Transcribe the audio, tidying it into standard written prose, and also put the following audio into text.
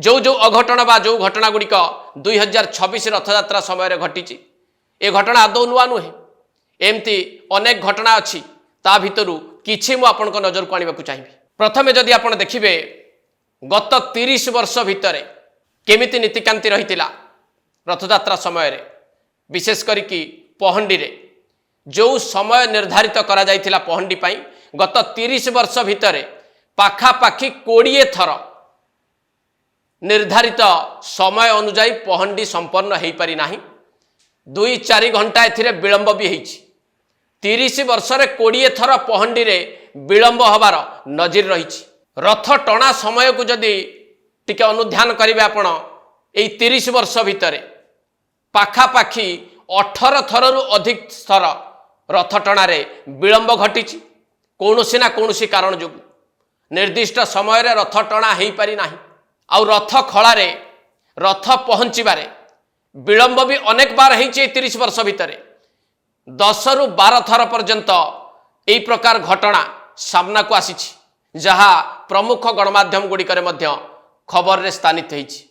जो जो अघटन बा जो घटना गुड़िक 2026 रथयात्रा समय घटी ए घटना आदौ नुआ नुहे एमती अनेक घटना अच्छी ता भितरु किछि मु आपन नजर को आनिबा चाहिए। प्रथमे जदि आपण देखिबे गत 30 वर्ष भितर केमिति नीतिकांति रहितिला रथयात्रा समय रे विशेष करिकी पहंडी रे जो समय निर्धारित करा जाइथिला पहंडी पाई गत 30 वर्ष भितर पाखापाखि 20 थर निर्धारित समय अनुजाई पहंडी संपन्न हो पारि नाही 2-4 घंटा एथिरे विलंब भी होईछि। 30 वर्ष रे 20 थर पहंडी रे विलंब हबार नजीर रहिछि। रथ टणा समय को जदि टिके अनुध्यान करिवे आपण एई 30 वर्ष भितर पाखापाखि 18 थररु अधिक थर रथ टणारे विलंब घटिछि। कौनसी ना कौनसी कारण जो निर्दिष्ट समय रे रथ टणा हो पारि नाही। आउ रथ खଳାରେ रथ पहुँचबारे विलंब भी अनेक बार होइछि। 30 वर्ष भितर 10 ରୁ 12 थर पर्यंत एई प्रकार घटना सामना को आसीछि जहा प्रमुख गणमाध्यम गुड़िकर खबर रे स्थानित होइछि।